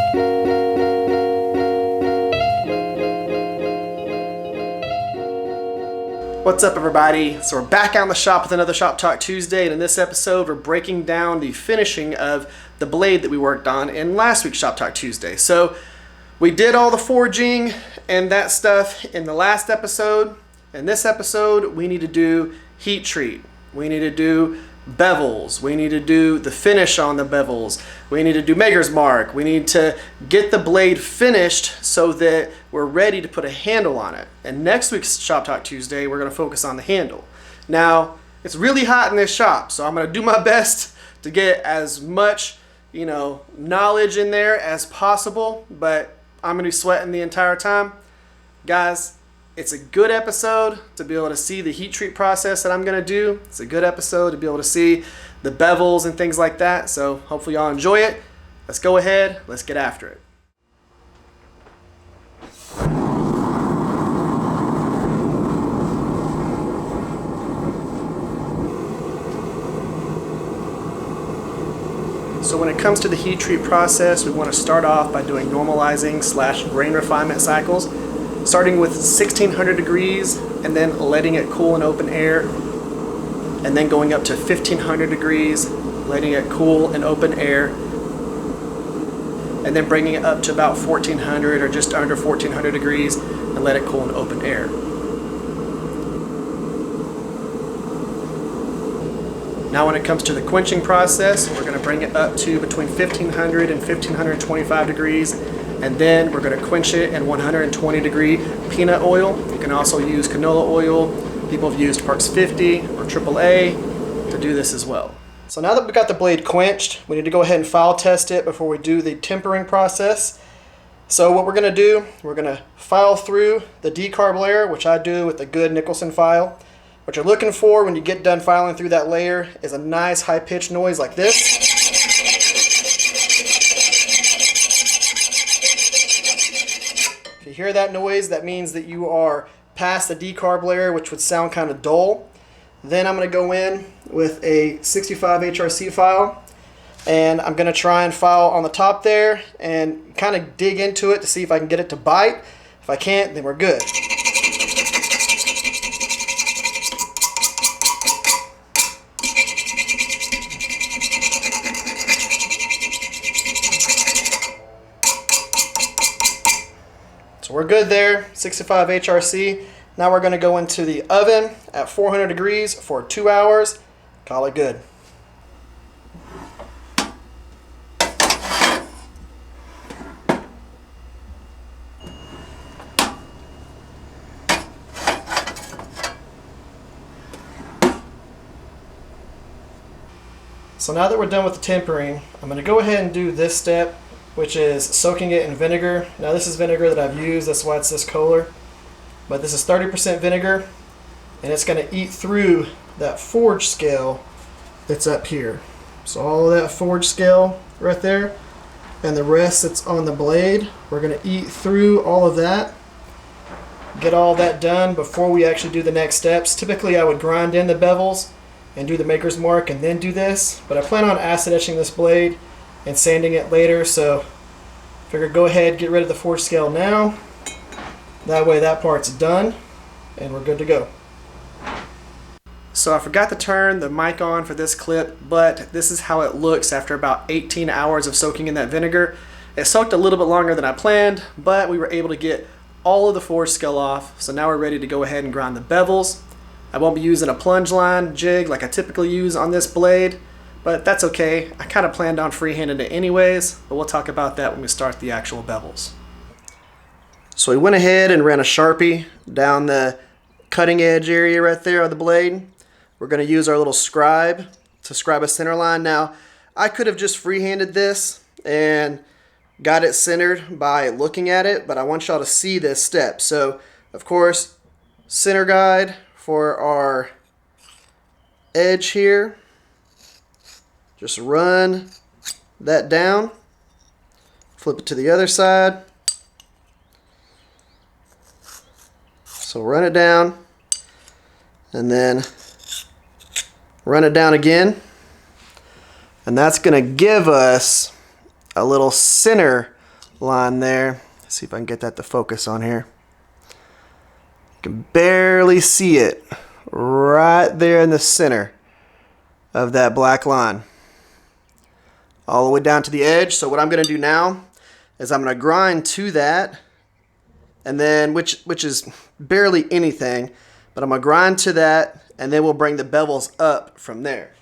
What's up, everybody? So we're back out in the shop with another Shop Talk Tuesday, and in this episode we're breaking down the finishing of the blade that we worked on in last week's Shop Talk Tuesday. So we did all the forging and that stuff in the last episode. In this episode we need to do heat treat, we need to do bevels, we need to do the finish on the bevels, we need to do maker's mark, we need to get the blade finished so that we're ready to put a handle on it. And next week's Shop Talk Tuesday we're going to focus on the handle. Now it's really hot in this shop, so I'm going to do my best to get as much knowledge in there as possible, but I'm going to be sweating the entire time. Guys, it's a good episode to be able to see the heat treat process that I'm going to do. It's a good episode to be able to see the bevels and things like that. So hopefully y'all enjoy it. Let's go ahead. Let's get after it. So when it comes to the heat treat process, we want to start off by doing normalizing / grain refinement cycles, starting with 1600 degrees and then letting it cool in open air, and then going up to 1500 degrees, letting it cool in open air, and then bringing it up to about 1400 or just under 1400 degrees and let it cool in open air. Now when it comes to the quenching process, we're going to bring it up to between 1500 and 1525 degrees, and then we're going to quench it in 120 degree peanut oil. You can also use canola oil. People have used Parks 50 or AAA to do this as well. So now that we've got the blade quenched, we need to go ahead and file test it before we do the tempering process. So what we're going to do, we're going to file through the decarb layer, which I do with a good Nicholson file. What you're looking for when you get done filing through that layer is a nice high-pitched noise like this. If you hear that noise, that means that you are past the decarb layer, which would sound kind of dull. Then I'm going to go in with a 65 HRC file, and I'm going to try and file on the top there and kind of dig into it to see if I can get it to bite. If I can't, then we're good. So we're good there, 65 HRC. Now we're going to go into the oven at 400 degrees for 2 hours. Call it good. So now that we're done with the tempering, I'm going to go ahead and do this step, which is soaking it in vinegar. Now this is vinegar that I've used, that's why it's this color. But this is 30% vinegar, and it's going to eat through that forge scale that's up here. So all of that forge scale right there, and the rest that's on the blade, we're going to eat through all of that. Get all that done before we actually do the next steps. Typically I would grind in the bevels and do the maker's mark and then do this, but I plan on acid etching this blade and sanding it later, so figure go ahead, get rid of the forge scale now. That way that part's done and we're good to go. So I forgot to turn the mic on for this clip, but this is how it looks after about 18 hours of soaking in that vinegar. It soaked a little bit longer than I planned, but we were able to get all of the forge scale off, so now we're ready to go ahead and grind the bevels. I won't be using a plunge line jig like I typically use on this blade, but that's okay. I kind of planned on freehanding it anyways, but we'll talk about that when we start the actual bevels. So we went ahead and ran a Sharpie down the cutting edge area right there of the blade. We're going to use our little scribe to scribe a center line. Now, I could have just freehanded this and got it centered by looking at it, but I want y'all to see this step. So, of course, center guide for our edge here. Just run that down, flip it to the other side. So run it down, and then run it down again. And that's going to give us a little center line there. Let's see if I can get that to focus on here. You can barely see it right there in the center of that black line. All the way down to the edge. So what I'm going to do now is I'm going to grind to that, and then which is barely anything, but I'm going to grind to that, and then we'll bring the bevels up from there.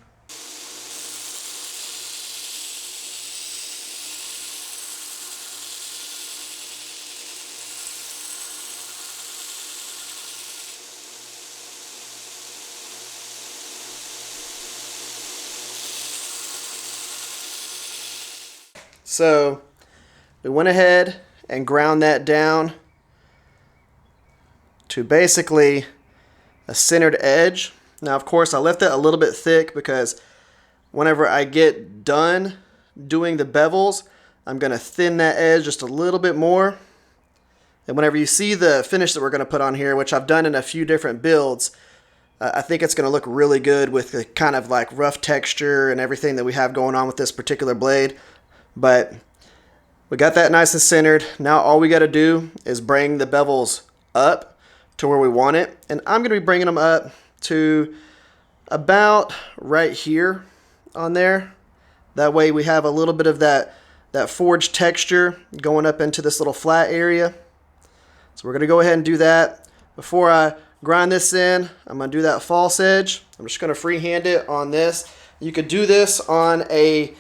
So we went ahead and ground that down to basically a centered edge. Now, of course, I left it a little bit thick because whenever I get done doing the bevels, I'm going to thin that edge just a little bit more. And whenever you see the finish that we're going to put on here, which I've done in a few different builds, I think it's going to look really good with the kind of like rough texture and everything that we have going on with this particular blade. But we got that nice and centered. Now all we got to do is bring the bevels up to where we want it. And I'm going to be bringing them up to about right here on there. That way we have a little bit of that forged texture going up into this little flat area. So we're going to go ahead and do that. Before I grind this in, I'm going to do that false edge. I'm just going to freehand it on this. You could do this on a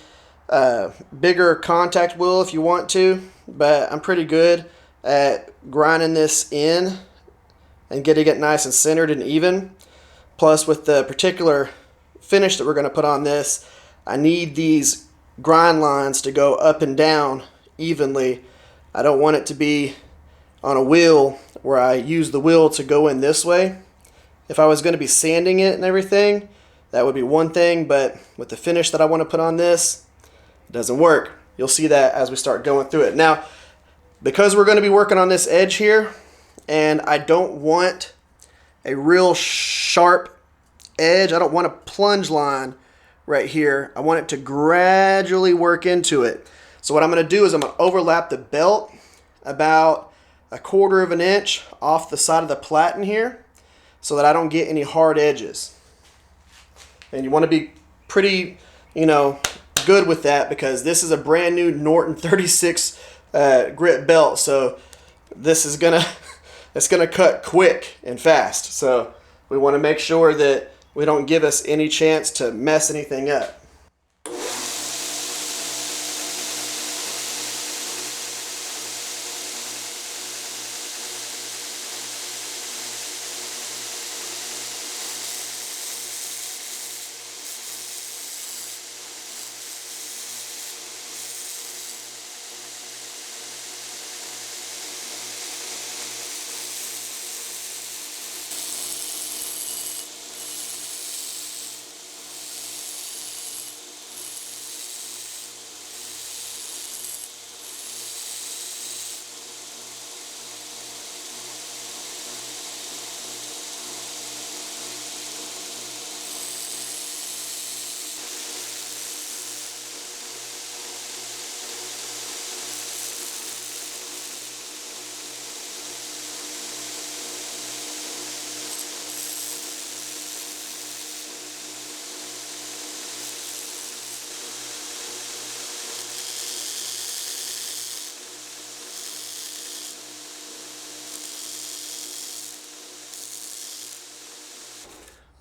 bigger contact wheel if you want to, but I'm pretty good at grinding this in and getting it nice and centered and even. Plus, with the particular finish that we're going to put on this, I need these grind lines to go up and down evenly. I don't want it to be on a wheel where I use the wheel to go in this way. If I was going to be sanding it and everything, that would be one thing, but with the finish that I want to put on this, it doesn't work. You'll see that as we start going through it. Now, because we're going to be working on this edge here, and I don't want a real sharp edge, I don't want a plunge line right here. I want it to gradually work into it. So what I'm going to do is I'm going to overlap the belt about 1/4 of an inch off the side of the platen here so that I don't get any hard edges. And you want to be pretty, good with that, because this is a brand new Norton 36 grit belt, so this is it's gonna cut quick and fast. So we want to make sure that we don't give us any chance to mess anything up.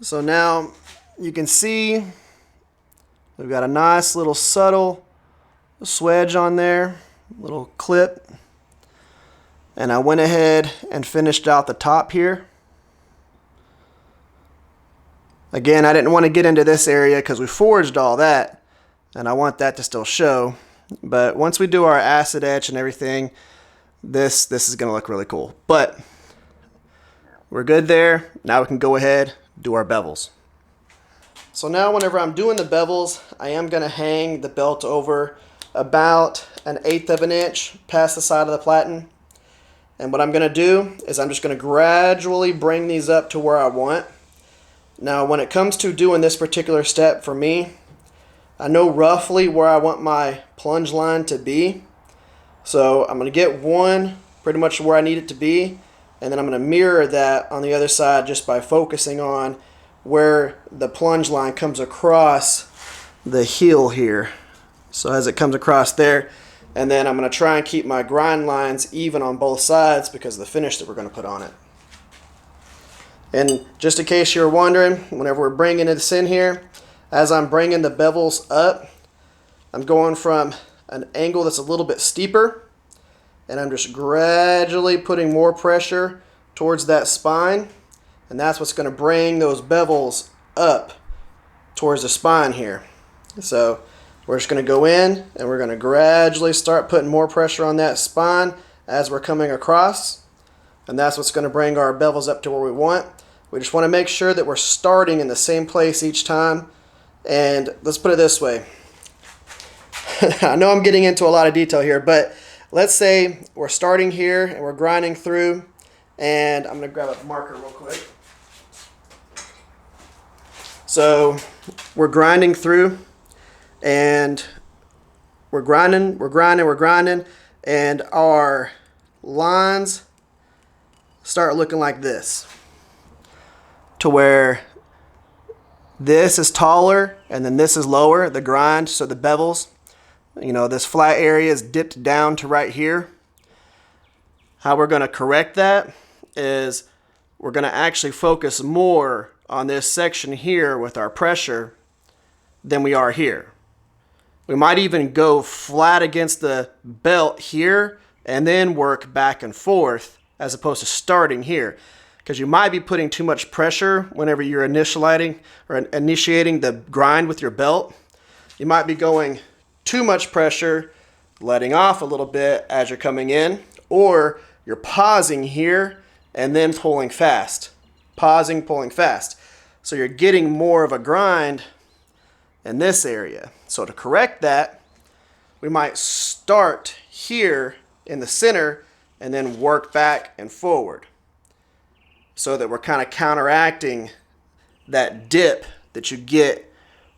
So now you can see we've got a nice little subtle swedge on there, little clip. And I went ahead and finished out the top here. Again, I didn't want to get into this area because we forged all that, and I want that to still show. But once we do our acid etch and everything, this is going to look really cool. But we're good there. Now we can go ahead, do our bevels. So now whenever I'm doing the bevels, I am going to hang the belt over about 1/8 of an inch past the side of the platen. And what I'm going to do is I'm just going to gradually bring these up to where I want. Now when it comes to doing this particular step for me, I know roughly where I want my plunge line to be. So I'm going to get one pretty much where I need it to be, and then I'm going to mirror that on the other side just by focusing on where the plunge line comes across the heel here. So as it comes across there, and then I'm going to try and keep my grind lines even on both sides because of the finish that we're going to put on it. And just in case you're wondering, whenever we're bringing this in here, as I'm bringing the bevels up, I'm going from an angle that's a little bit steeper, and I'm just gradually putting more pressure towards that spine, and that's what's going to bring those bevels up towards the spine here. So we're just going to go in and we're going to gradually start putting more pressure on that spine as we're coming across, and that's what's going to bring our bevels up to where we want. We just want to make sure that we're starting in the same place each time. And let's put it this way. I know I'm getting into a lot of detail here, but let's say we're starting here and we're grinding through, and I'm going to grab a marker real quick. So we're grinding through, and we're grinding, and our lines start looking like this, to where this is taller and then this is lower, the grind, so the bevels, you know, this flat area is dipped down to right here. How we're going to correct that is we're going to actually focus more on this section here with our pressure than we are here. We might even go flat against the belt here and then work back and forth as opposed to starting here, because you might be putting too much pressure whenever you're initiating the grind with your belt. You might be going too much pressure, letting off a little bit as you're coming in, or you're pausing here and then pulling fast. Pausing, pulling fast. So you're getting more of a grind in this area. So to correct that, we might start here in the center and then work back and forward, so that we're kind of counteracting that dip that you get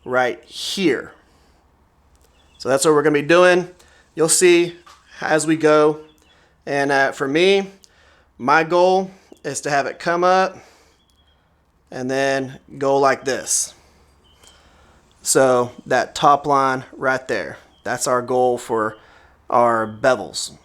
right here. So that's what we're going to be doing. You'll see as we go. And for me, my goal is to have it come up and then go like this. So that top line right there, that's our goal for our bevels.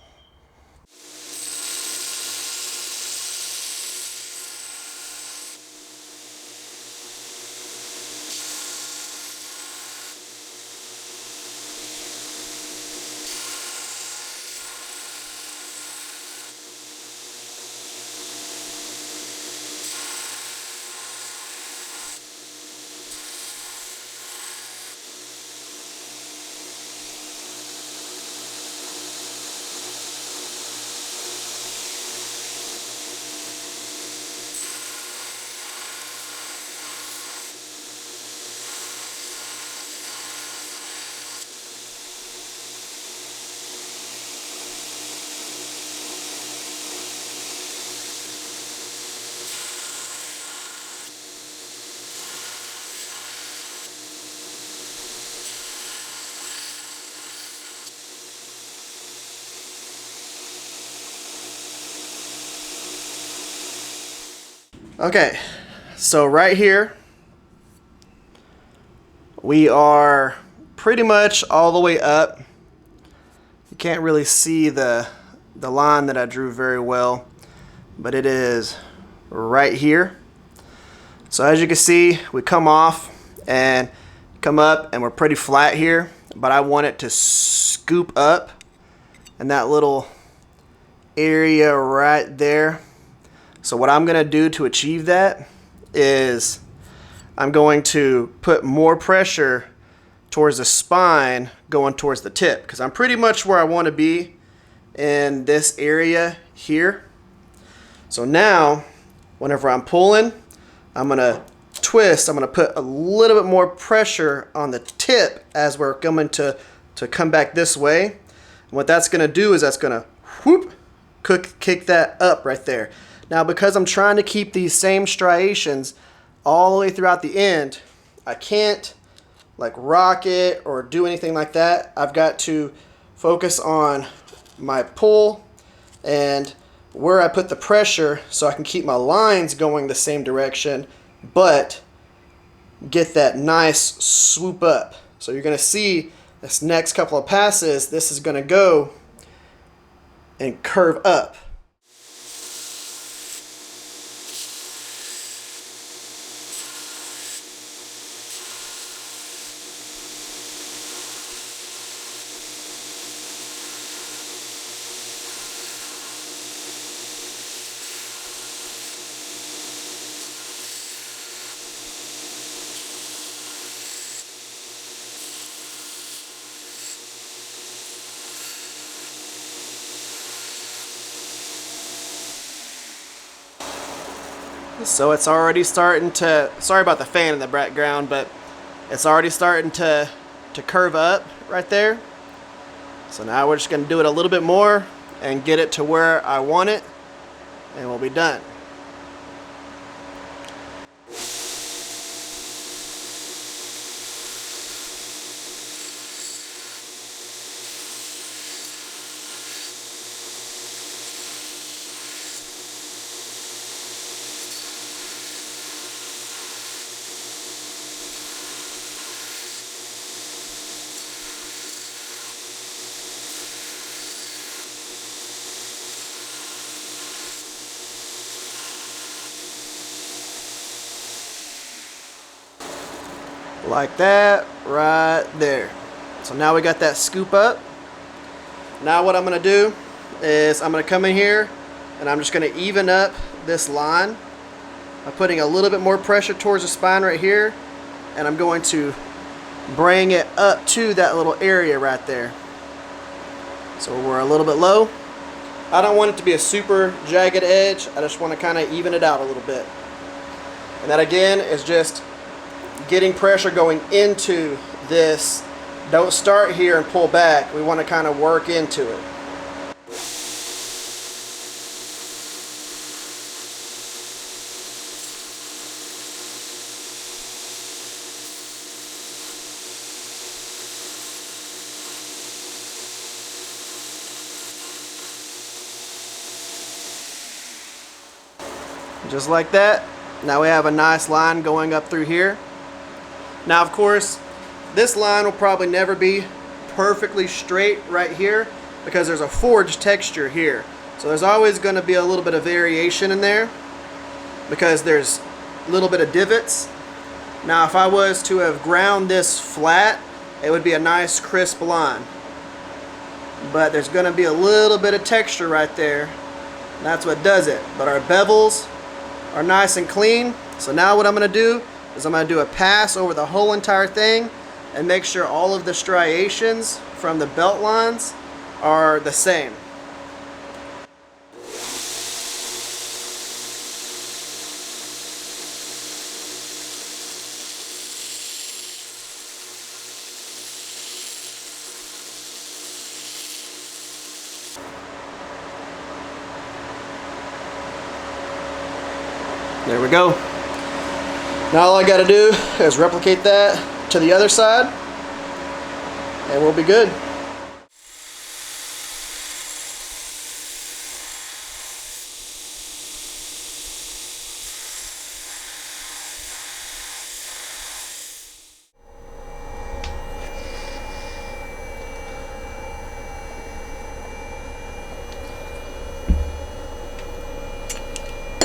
Okay, so right here, we are pretty much all the way up. You can't really see the line that I drew very well, but it is right here. So as you can see, we come off and come up and we're pretty flat here, but I want it to scoop up in that little area right there. So what I'm going to do to achieve that is I'm going to put more pressure towards the spine going towards the tip, because I'm pretty much where I want to be in this area here. So now whenever I'm pulling, I'm going to twist. I'm going to put a little bit more pressure on the tip as we're coming to come back this way. And what that's going to do is that's going to whoop, kick that up right there. Now, because I'm trying to keep these same striations all the way throughout the end, I can't like rock it or do anything like that. I've got to focus on my pull and where I put the pressure so I can keep my lines going the same direction, but get that nice swoop up. So you're going to see this next couple of passes, this is going to go and curve up. So it's already starting to, sorry about the fan in the background, but it's already starting to curve up right there. So now we're just going to do it a little bit more and get it to where I want it, and we'll be done. Like that right there. So now we got that scoop up. Now what I'm going to do is I'm going to come in here and I'm just going to even up this line by putting a little bit more pressure towards the spine right here, and I'm going to bring it up to that little area right there. So we're a little bit low. I don't want it to be a super jagged edge. I just want to kind of even it out a little bit. And that again is just getting pressure going into this. Don't start here and pull back. We want to kind of work into it. Just like that. Now we have a nice line going up through here. Now, of course, this line will probably never be perfectly straight right here because there's a forged texture here. So there's always going to be a little bit of variation in there because there's a little bit of divots. Now, if I was to have ground this flat, it would be a nice crisp line. But there's going to be a little bit of texture right there. That's what does it. But our bevels are nice and clean. So now what I'm going to do is I'm going to do a pass over the whole entire thing and make sure all of the striations from the belt lines are the same. There we go. Now all I got to do is replicate that to the other side and we'll be good.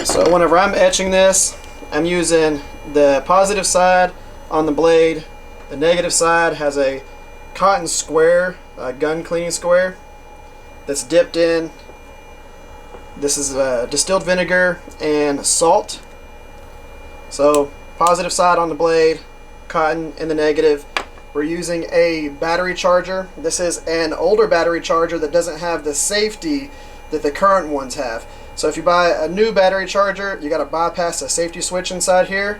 So whenever I'm etching this, I'm using the positive side on the blade. The negative side has a cotton square, a gun cleaning square that's dipped in. This is distilled vinegar and salt. So positive side on the blade, cotton in the negative. We're using a battery charger. This is an older battery charger that doesn't have the safety that the current ones have. So if you buy a new battery charger, you got to bypass the safety switch inside here.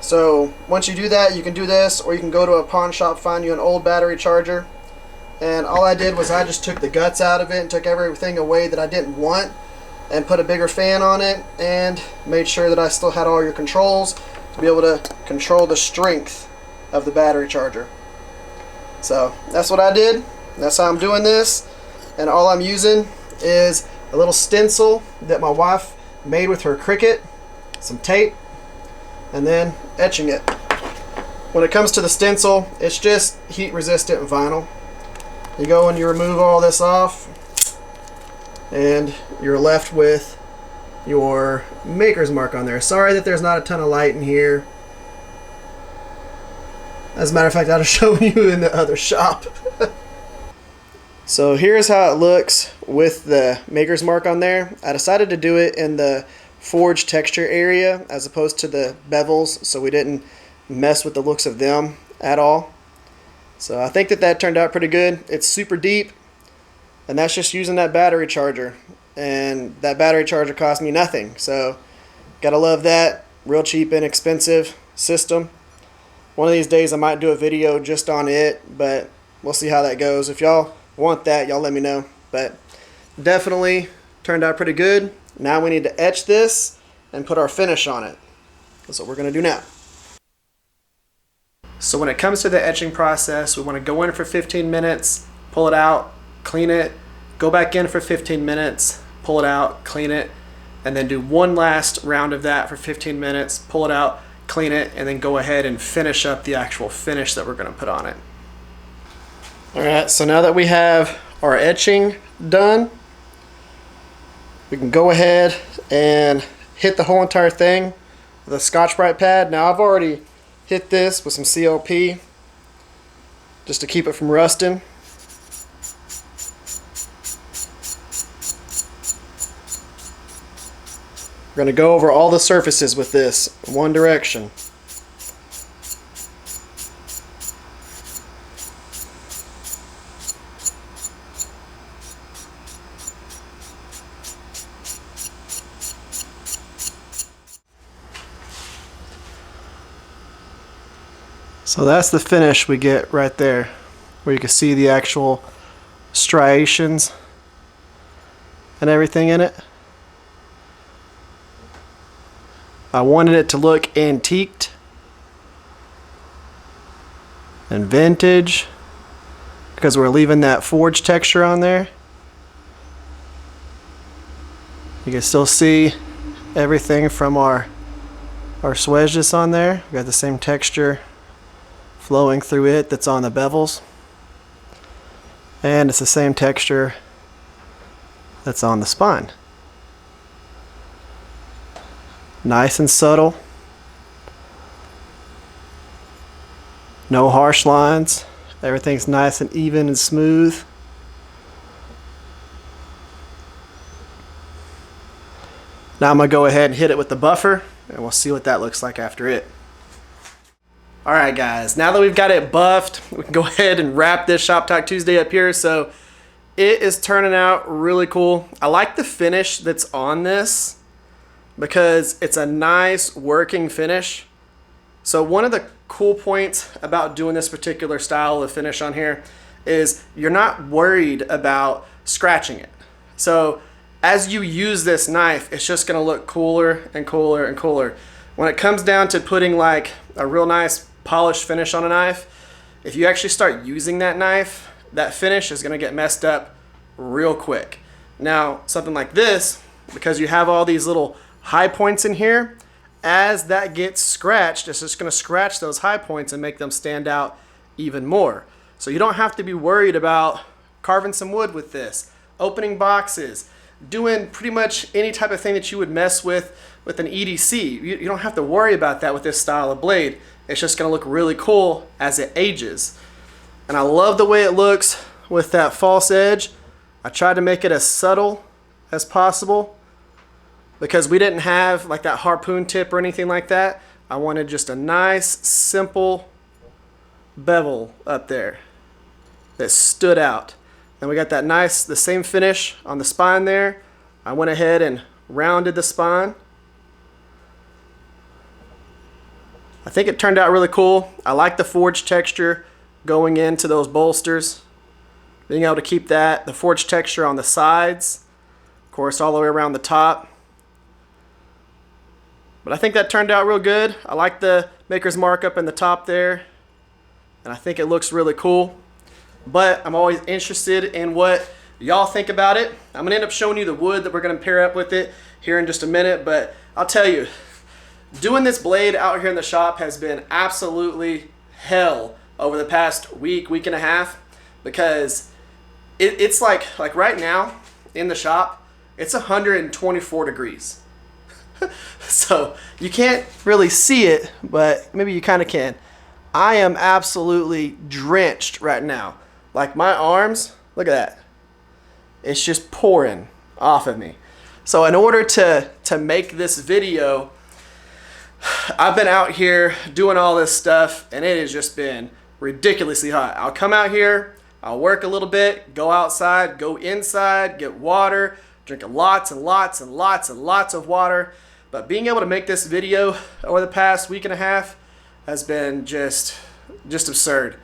So once you do that, you can do this, or you can go to a pawn shop, find you an old battery charger. And all I did was I just took the guts out of it and took everything away that I didn't want and put a bigger fan on it and made sure that I still had all your controls to be able to control the strength of the battery charger. So that's what I did. That's how I'm doing this. And all I'm using is a little stencil that my wife made with her Cricut, some tape, and then etching it. When it comes to the stencil, it's just heat resistant vinyl. You go and you remove all this off, and you're left with your maker's mark on there. Sorry that there's not a ton of light in here. As a matter of fact, I'll show you in the other shop. So here's how it looks with the maker's mark on there. I decided to do it in the forge texture area as opposed to the bevels, so we didn't mess with the looks of them at all. So I think that that turned out pretty good. It's super deep, and that's just using that battery charger. And that battery charger cost me nothing, so gotta love that. Real cheap, inexpensive system. One of these days I might do a video just on it, but we'll see how that goes. If y'all want that, y'all let me know. But definitely turned out pretty good. Now we need to etch this and put our finish on it. That's what we're gonna do now. So when it comes to the etching process, we want to go in for 15 minutes, pull it out, clean it, go back in for 15 minutes, pull it out, clean it, and then do one last round of that for 15 minutes, pull it out, clean it, and then go ahead and finish up the actual finish that we're going to put on it. Alright, so now that we have our etching done, we can go ahead and hit the whole entire thing with a Scotch-Brite pad. Now I've already hit this with some CLP just to keep it from rusting. We're going to go over all the surfaces with this in one direction. So that's the finish we get right there, where you can see the actual striations and everything in it. I wanted it to look antiqued and vintage because we're leaving that forge texture on there. You can still see everything from our swedges on there. We got the same texture flowing through it that's on the bevels, and it's the same texture that's on the spine. Nice and subtle, no harsh lines, everything's nice and even and smooth. Now I'm going to go ahead and hit it with the buffer, and we'll see what that looks like after it. Alright guys, now that we've got it buffed, we can go ahead and wrap this Shop Talk Tuesday up here. So it is turning out really cool. I like the finish that's on this because it's a nice working finish. So one of the cool points about doing this particular style of finish on here is you're not worried about scratching it. So as you use this knife, it's just going to look cooler and cooler and cooler. When it comes down to putting like a real nice polished finish on a knife, if you actually start using that knife, that finish is going to get messed up real quick. Now something like this, because you have all these little high points in here, as that gets scratched, it's just going to scratch those high points and make them stand out even more. So you don't have to be worried about carving some wood with this, opening boxes, doing pretty much any type of thing that you would mess with an EDC. You don't have to worry about that with this style of blade. It's just going to look really cool as it ages. And I love the way it looks with that false edge. I tried to make it as subtle as possible because we didn't have like that harpoon tip or anything like that. I wanted just a nice, simple bevel up there that stood out. And we got that nice, the same finish on the spine there. I went ahead and rounded the spine. I think it turned out really cool. I like the forge texture going into those bolsters. Being able to keep that, the forge texture on the sides, of course all the way around the top. But I think that turned out real good. I like the maker's mark up in the top there, and I think it looks really cool. But I'm always interested in what y'all think about it. I'm gonna end up showing you the wood that we're gonna pair up with it here in just a minute, but I'll tell you, doing this blade out here in the shop has been absolutely hell over the past week and a half, because it's like right now in the shop, it's 124 degrees. So you can't really see it, but maybe you kind of can. I am absolutely drenched right now. Like my arms, look at that. It's just pouring off of me. So in order to make this video, I've been out here doing all this stuff, and it has just been ridiculously hot. I'll come out here, I'll work a little bit, go outside, go inside, get water, drink lots and lots and lots and lots of water. But being able to make this video over the past week and a half has been just absurd.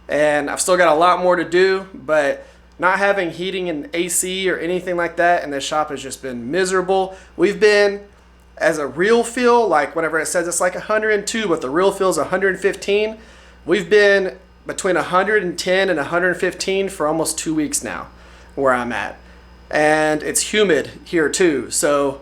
And I've still got a lot more to do, but not having heating and AC or anything like that in this shop has just been miserable. We've been, as a real feel, like whenever it says it's like 102, but the real feel is 115, we've been between 110 and 115 for almost 2 weeks now where I'm at. And it's humid here too, so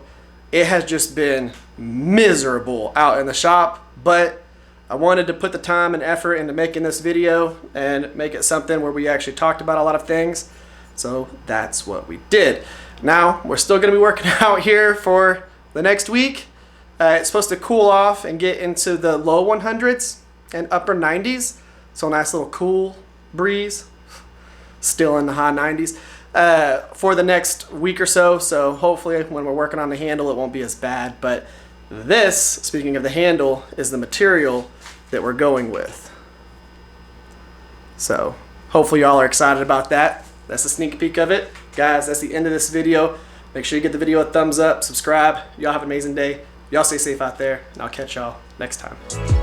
it has just been miserable out in the shop, but I wanted to put the time and effort into making this video and make it something where we actually talked about a lot of things. So that's what we did. Now we're still going to be working out here for the next week. It's supposed to cool off and get into the low 100s and upper 90s. So a nice little cool breeze. Still in the high 90s. For the next week or so. So hopefully when we're working on the handle, it won't be as bad. But this, speaking of the handle, is the material that we're going with. So hopefully y'all are excited about that. That's a sneak peek of it. Guys, that's the end of this video. Make sure you give the video a thumbs up, subscribe. Y'all have an amazing day. Y'all stay safe out there, and I'll catch y'all next time.